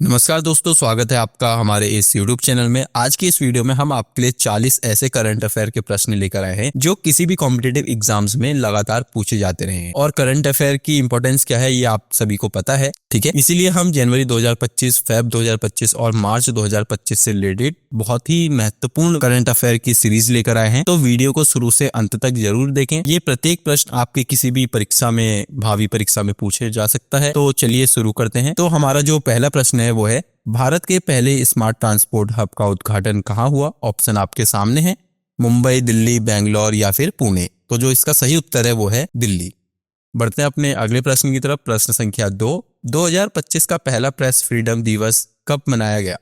नमस्कार दोस्तों, स्वागत है आपका हमारे इस YouTube चैनल में। आज की इस वीडियो में हम आपके लिए 40 ऐसे करंट अफेयर के प्रश्न लेकर आए हैं जो किसी भी कॉम्पिटिटिव एग्जाम्स में लगातार पूछे जाते रहे हैं। और करंट अफेयर की इंपॉर्टेंस क्या है ये आप सभी को पता है, ठीक है। इसीलिए हम जनवरी 2025, फेब 2025 और मार्च 2025 से रिलेटेड बहुत ही महत्वपूर्ण करंट अफेयर की सीरीज लेकर आए हैं। तो वीडियो को शुरू से अंत तक जरूर देखें। ये प्रत्येक प्रश्न आपके किसी भी परीक्षा में, भावी परीक्षा में पूछे जा सकता है। तो चलिए शुरू करते हैं। तो हमारा जो पहला प्रश्न है वो है, भारत के पहले स्मार्ट ट्रांसपोर्ट हब का उद्घाटन कहाँ हुआ? ऑप्शन आपके सामने है, मुंबई, दिल्ली, बेंगलोर या फिर पुणे। तो जो इसका सही उत्तर है वो है दिल्ली। बढ़ते हैं अपने अगले प्रश्न की तरफ। प्रश्न संख्या 2025 का पहला प्रेस फ्रीडम दिवस कब मनाया गया?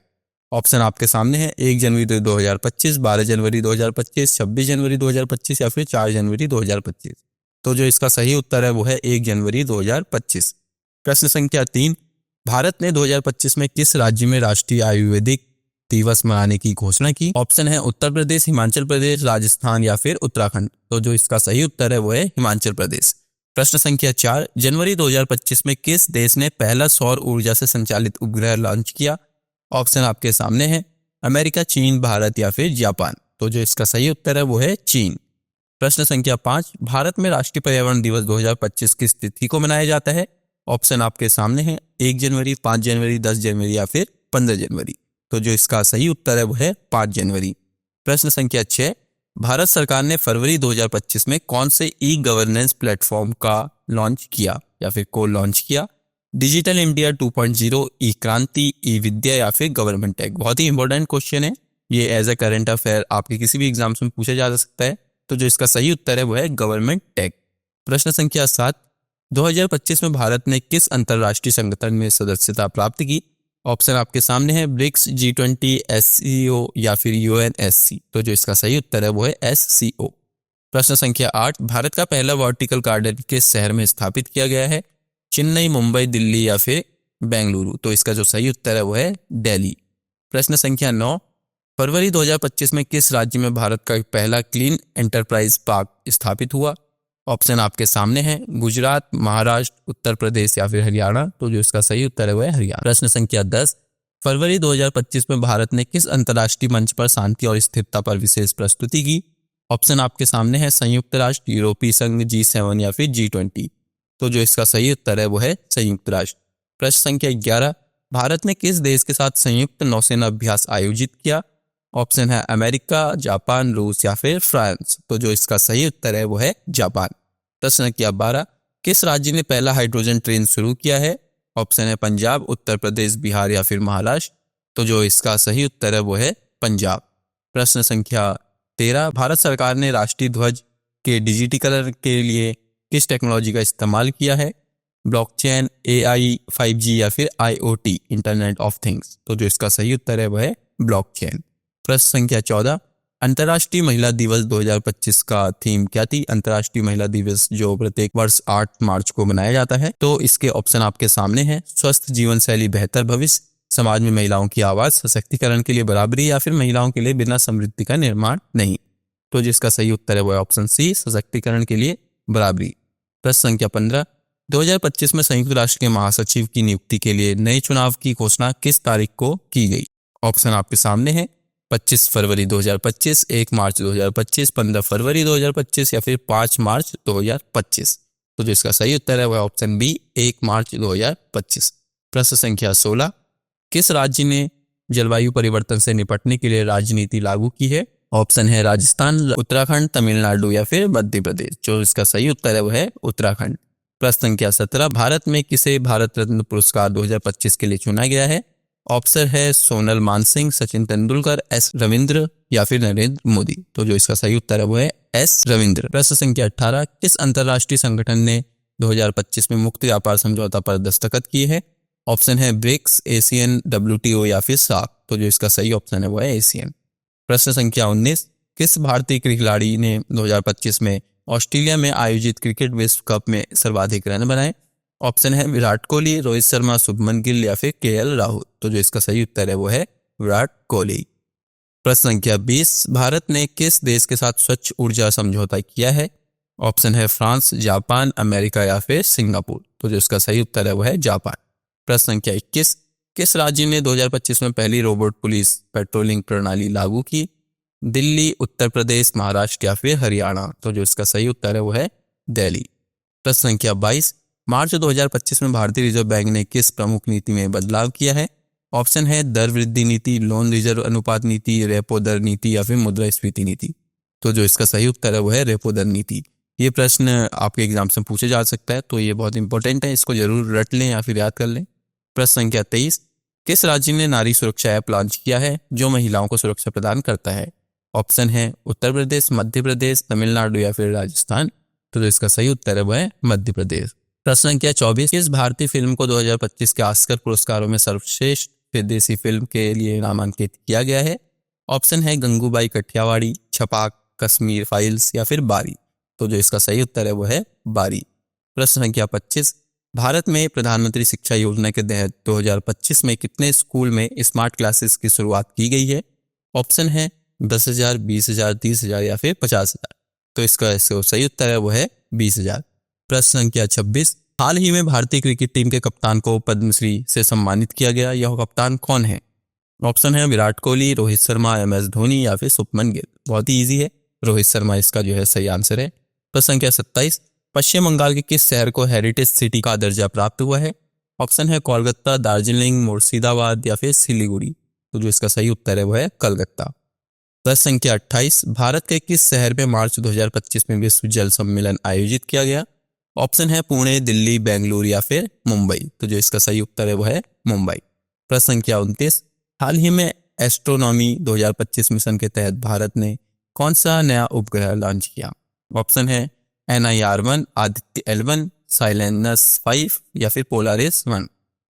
ऑप्शन आपके सामने है, 1 जनवरी 2025, 12 जनवरी 2025, 26 जनवरी 2025 या फिर 4 जनवरी 2025। तो जो इसका सही उत्तर है वो है 1 जनवरी 2025। प्रश्न संख्या 3, भारत ने 2025 में किस राज्य में राष्ट्रीय आयुर्वेदिक दिवस मनाने की घोषणा की? ऑप्शन है उत्तर प्रदेश, हिमाचल प्रदेश, राजस्थान या फिर उत्तराखंड। तो जो इसका सही उत्तर है वो है हिमाचल प्रदेश। प्रश्न संख्या 4, जनवरी 2025 में किस देश ने पहला सौर ऊर्जा से संचालित उपग्रह लॉन्च किया? ऑप्शन आपके सामने है, अमेरिका, चीन, भारत या फिर जापान। तो जो इसका सही उत्तर है वो है चीन। प्रश्न संख्या 5, भारत में राष्ट्रीय पर्यावरण दिवस 2025 किस तिथि को मनाया जाता है? ऑप्शन आपके सामने है, 1 जनवरी, 5 जनवरी, 10 जनवरी या फिर 15 जनवरी। तो जो इसका सही उत्तर है वो है 5 जनवरी। प्रश्न संख्या 6, भारत सरकार ने फरवरी 2025 में कौन से ई गवर्नेंस प्लेटफॉर्म का लॉन्च किया या फिर को लॉन्च किया? डिजिटल इंडिया 2.0, ई क्रांति, ई विद्या या फिर गवर्नमेंट टेक। बहुत ही इंपॉर्टेंट क्वेश्चन है ये, एज ए करंट अफेयर आपके किसी भी एग्जाम्स में पूछा जा सकता है। तो जो इसका सही उत्तर है वो है गवर्नमेंट टेक। प्रश्न संख्या 7, 2025 में भारत ने किस अंतरराष्ट्रीय संगठन में सदस्यता प्राप्त की? ऑप्शन आपके सामने है, ब्रिक्स, G20, SCO या फिर UNSC। तो जो इसका सही उत्तर है वो है SCO। प्रश्न संख्या 8, भारत का पहला वर्टिकल गार्डन किस शहर में स्थापित किया गया है? चेन्नई, मुंबई, दिल्ली या फिर बेंगलुरु। तो इसका जो सही उत्तर है वो है दिल्ली। प्रश्न संख्या 9, फरवरी 2025 में किस राज्य में भारत का पहला क्लीन एंटरप्राइज पार्क स्थापित हुआ? ऑप्शन आपके सामने है, गुजरात, महाराष्ट्र, उत्तर प्रदेश या फिर हरियाणा। तो जो इसका सही उत्तर है वो है हरियाणा। प्रश्न संख्या 10, फरवरी 2025 में भारत ने किस अंतर्राष्ट्रीय मंच पर शांति और स्थिरता पर विशेष प्रस्तुति की? ऑप्शन आपके सामने है, संयुक्त राष्ट्र, यूरोपीय संघ, G7 या फिर G20। तो जो इसका सही उत्तर है वो है संयुक्त राष्ट्र। प्रश्न संख्या 11, भारत ने किस देश के साथ संयुक्त नौसेना अभ्यास आयोजित किया? ऑप्शन है, अमेरिका, जापान, रूस या फिर फ्रांस। तो जो इसका सही उत्तर है वो है जापान। प्रश्न संख्या 12, किस राज्य ने पहला हाइड्रोजन ट्रेन शुरू किया है? ऑप्शन है, पंजाब, उत्तर प्रदेश, बिहार या फिर महाराष्ट्र। तो जो इसका सही उत्तर है वो है पंजाब। प्रश्न संख्या 13, भारत सरकार ने राष्ट्रीय ध्वज के डिजिटीकरण के लिए किस टेक्नोलॉजी का इस्तेमाल किया है? ब्लॉकचेन, AI, 5G या फिर IoT, इंटरनेट ऑफ थिंग्स। तो जो इसका सही उत्तर है वो है ब्लॉकचेन। प्रश्न संख्या 14, अंतर्राष्ट्रीय महिला दिवस 2025 का थीम क्या थी? अंतर्राष्ट्रीय महिला दिवस जो प्रत्येक वर्ष 8 मार्च को मनाया जाता है। तो इसके ऑप्शन आपके सामने हैं, स्वस्थ जीवन शैली, बेहतर भविष्य, समाज में महिलाओं की आवाज, सशक्तिकरण के लिए बराबरी या फिर महिलाओं के लिए बिना समृद्धि का निर्माण नहीं। तो जिसका सही उत्तर है वो है ऑप्शन सी, सशक्तिकरण के लिए बराबरी। प्रश्न संख्या 15, 2025 में संयुक्त राष्ट्र के महासचिव की नियुक्ति के लिए नए चुनाव की घोषणा किस तारीख को की गई? ऑप्शन आपके सामने है, 25 फरवरी 2025, 1 मार्च 2025, 15 फरवरी 2025 या फिर 5 मार्च 2025। तो जो इसका सही उत्तर है वह ऑप्शन बी, 1 मार्च 2025। प्रश्न संख्या 16, किस राज्य ने जलवायु परिवर्तन से निपटने के लिए राजनीति लागू की है? ऑप्शन है, राजस्थान, उत्तराखंड, तमिलनाडु या फिर मध्य प्रदेश। जो इसका सही उत्तर है वह है उत्तराखंड। प्रश्न संख्या 17, भारत में किसे भारत रत्न पुरस्कार 2025 के लिए चुना गया है? ऑप्शन है, सोनल मानसिंह, सचिन तेंदुलकर, S रविंद्र या फिर नरेंद्र मोदी। तो जो इसका सही उत्तर है वो है S रविंद्र। प्रश्न संख्या 18, किस अंतरराष्ट्रीय संगठन ने 2025 में मुक्त व्यापार समझौता पर दस्तखत किए हैं? ऑप्शन है, ब्रिक्स, ASEAN, WTO या फिर सार्क। तो जो इसका सही ऑप्शन है वो है ASEAN। प्रश्न संख्या 19, किस भारतीय खिलाड़ी ने 2025 में ऑस्ट्रेलिया में आयोजित क्रिकेट विश्व कप में सर्वाधिक रन बनाए? ऑप्शन है, विराट कोहली, रोहित शर्मा, शुभमन गिल या फिर KL राहुल। तो जो इसका सही उत्तर है वो है विराट कोहली। प्रश्न संख्या 20, भारत ने किस देश के साथ स्वच्छ ऊर्जा समझौता किया है? ऑप्शन है, फ्रांस, जापान, अमेरिका या फिर सिंगापुर। तो जो इसका सही उत्तर है वो है जापान। प्रश्न संख्या 21, किस राज्य ने 2025 में पहली रोबोट पुलिस पेट्रोलिंग प्रणाली लागू की? दिल्ली, उत्तर प्रदेश, महाराष्ट्र या फिर हरियाणा? तो जो इसका सही उत्तर है वो है दिल्ली। प्रश्न संख्या 22, मार्च 2025 में भारतीय रिजर्व बैंक ने किस प्रमुख नीति में बदलाव किया है? ऑप्शन है दर वृद्धि नीति, लोन रिजर्व अनुपात नीति, रेपो दर नीति या फिर मुद्रास्फीति नीति? तो जो इसका सही उत्तर है वो है रेपो दर नीति। ये प्रश्न आपके एग्जाम से पूछे जा सकता है, तो ये बहुत इंपॉर्टेंट है, इसको जरूर रट लें या फिर याद कर लें। प्रश्न संख्या 23, किस राज्य ने नारी सुरक्षा ऐप लॉन्च किया है जो महिलाओं को सुरक्षा प्रदान करता है? ऑप्शन है उत्तर प्रदेश, मध्य प्रदेश, तमिलनाडु या फिर राजस्थान? तो जो इसका सही उत्तर है वो है मध्य प्रदेश। प्रश्न संख्या 24, किस भारतीय फिल्म को 2025 के ऑस्कर पुरस्कारों में सर्वश्रेष्ठ विदेशी फिल्म के लिए नामांकित किया गया है? ऑप्शन है गंगूबाई कठियावाड़ी, छपाक, कश्मीर फाइल्स या फिर बारी? तो जो इसका सही उत्तर है वो है बारी। प्रश्न संख्या 25, भारत में प्रधानमंत्री शिक्षा योजना के तहत 2025 में कितने स्कूल में स्मार्ट क्लासेस की शुरुआत की गई है? ऑप्शन है 10,000, 20,000, 30,000 या फिर 50,000? तो इसका सही उत्तर है वो है 20,000। प्रश्न संख्या 26, हाल ही में भारतीय क्रिकेट टीम के कप्तान को पद्मश्री से सम्मानित किया गया, यह कप्तान कौन है? ऑप्शन है विराट कोहली, रोहित शर्मा, MS धोनी या फिर शुभमन गिल? बहुत ही इजी है, रोहित शर्मा इसका जो है सही आंसर है। प्रश्न संख्या 27, पश्चिम बंगाल के किस शहर को हेरिटेज सिटी का दर्जा प्राप्त हुआ है? ऑप्शन है कोलकाता, दार्जिलिंग, मुर्शिदाबाद या फिर सिलीगुड़ी? तो जो इसका सही उत्तर है वो है कलकत्ता। प्रश्न संख्या 28, भारत के किस शहर में मार्च 2025 में विश्व जल सम्मेलन आयोजित किया गया? ऑप्शन है पुणे, दिल्ली, बेंगलुरु या फिर मुंबई? तो जो इसका सही उत्तर है वो है मुंबई। प्रश्न संख्या 29, हाल ही में एस्ट्रोनॉमी 2025 मिशन के तहत भारत ने कौन सा नया उपग्रह लॉन्च किया? ऑप्शन है NIR-1, आदित्य L1, साइलेनस 5 या फिर पोलारिस 1?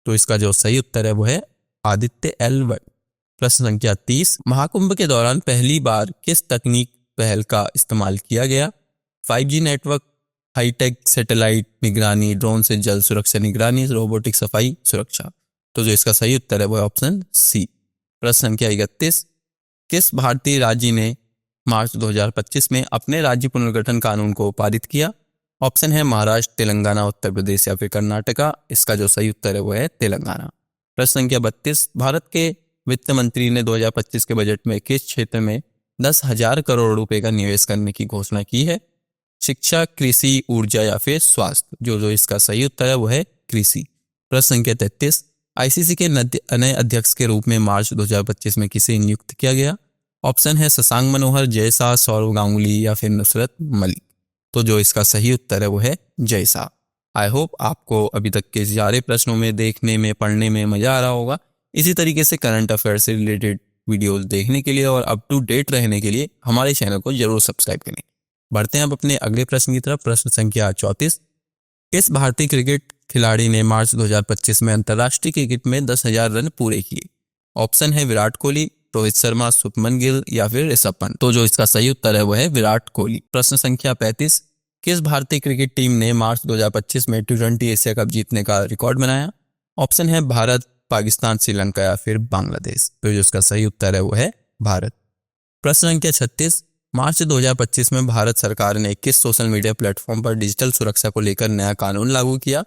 तो इसका जो सही उत्तर है वो है आदित्य L1। प्रश्न संख्या 30, महाकुंभ के दौरान पहली बार किस तकनीक पहल का इस्तेमाल किया गया? 5G नेटवर्क, हाईटेक सैटेलाइट निगरानी, ड्रोन से जल सुरक्षा निगरानी, रोबोटिक सफाई सुरक्षा? तो जो इसका सही उत्तर है वो है ऑप्शन सी। प्रश्न संख्या 31, किस भारतीय राज्य ने मार्च 2025 में अपने राज्य पुनर्गठन कानून को पारित किया? ऑप्शन है महाराष्ट्र, तेलंगाना, उत्तर प्रदेश या फिर कर्नाटका? इसका जो सही उत्तर है वो है तेलंगाना। प्रश्न संख्या 32, भारत के वित्त मंत्री ने 2025 के बजट में किस क्षेत्र में 10,000 करोड़ रुपए का निवेश करने की घोषणा की है? शिक्षा, कृषि, ऊर्जा या फिर स्वास्थ्य? जो इसका सही उत्तर है वो है कृषि। प्रश्न संख्या 33, ICC के नए अध्यक्ष के रूप में मार्च 2025 में किसे नियुक्त किया गया? ऑप्शन है शशांक मनोहर, जय शाह, सौरव गांगुली या फिर नुसरत मलिक? तो जो इसका सही उत्तर है वो है जय शाह। आई होप आपको अभी तक के सारे प्रश्नों में देखने में, पढ़ने में मजा आ रहा होगा। इसी तरीके से करंट अफेयर से रिलेटेड वीडियोस देखने के लिए और अप टू डेट रहने के लिए हमारे चैनल को जरूर सब्सक्राइब करें। बढ़ते हैं अब अपने अगले प्रश्न की तरफ। प्रश्न संख्या 34, किस भारतीय क्रिकेट खिलाड़ी ने मार्च 2025 में अंतर्राष्ट्रीय क्रिकेट में 10,000 रन पूरे किए? ऑप्शन है विराट कोहली, रोहित शर्मा, शुभमन गिल या फिर ऋषभ पंत? तो जो इसका सही उत्तर है वो है विराट कोहली। प्रश्न संख्या 35, किस भारतीय क्रिकेट टीम ने मार्च 2025 में T20 एशिया कप जीतने का रिकॉर्ड बनाया? ऑप्शन है भारत, पाकिस्तान, श्रीलंका या फिर बांग्लादेश? तो जो इसका सही उत्तर है वो है भारत। प्रश्न संख्या 36, मार्च 2025 में भारत सरकार ने किस सोशल मीडिया प्लेटफॉर्म पर डिजिटल सुरक्षा को लेकर नया कानून लागू किया?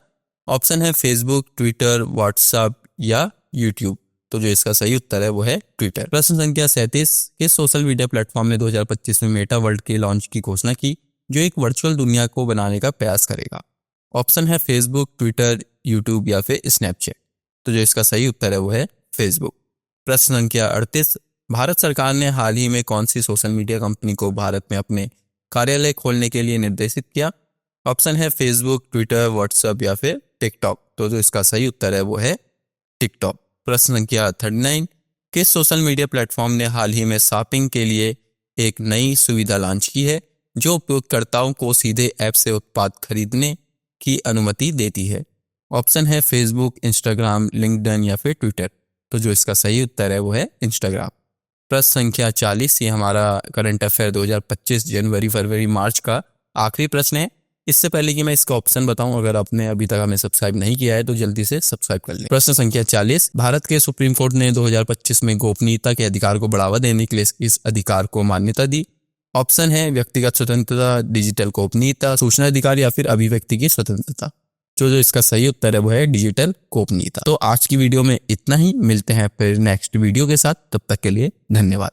ऑप्शन है फेसबुक, ट्विटर, व्हाट्सएप या यूट्यूब? तो जो इसका सही उत्तर है वो है ट्विटर। प्रश्न संख्या 37, किस सोशल मीडिया प्लेटफॉर्म ने 2025 में मेटा वर्ल्ड के लॉन्च की घोषणा की जो एक वर्चुअल दुनिया को बनाने का प्रयास करेगा? ऑप्शन है फेसबुक, ट्विटर, यूट्यूब या फिर स्नैपचैट? तो जो इसका सही उत्तर है वो है फेसबुक। प्रश्न संख्या 38, भारत सरकार ने हाल ही में कौन सी सोशल मीडिया कंपनी को भारत में अपने कार्यालय खोलने के लिए निर्देशित किया? ऑप्शन है फेसबुक, ट्विटर, व्हाट्सएप या फिर टिकटॉक? तो जो इसका सही उत्तर है वो है टिकटॉक। प्रश्न संख्या 39, किस सोशल मीडिया प्लेटफॉर्म ने हाल ही में शॉपिंग के लिए एक नई सुविधा लॉन्च की है जो उपयोगकर्ताओं को सीधे ऐप से उत्पाद खरीदने की अनुमति देती है? ऑप्शन है फेसबुक, इंस्टाग्राम, लिंक्डइन या फिर ट्विटर? तो जो इसका सही उत्तर है वो है इंस्टाग्राम। प्रश्न संख्या 40, ये हमारा करंट अफेयर 2025 जनवरी, फरवरी, मार्च का आखिरी प्रश्न है। इससे पहले कि मैं इसका ऑप्शन बताऊं, अगर आपने अभी तक हमें सब्सक्राइब नहीं किया है तो जल्दी से सब्सक्राइब कर लें। प्रश्न संख्या 40, भारत के सुप्रीम कोर्ट ने 2025 में गोपनीयता के अधिकार को बढ़ावा देने के लिए इस अधिकार को मान्यता दी? ऑप्शन है व्यक्तिगत स्वतंत्रता, डिजिटल गोपनीयता, सूचना अधिकार या फिर अभिव्यक्ति की स्वतंत्रता? जो इसका सही उत्तर है वो है डिजिटल गोपनीयता। तो आज की वीडियो में इतना ही, मिलते हैं फिर नेक्स्ट वीडियो के साथ, तब तक के लिए धन्यवाद।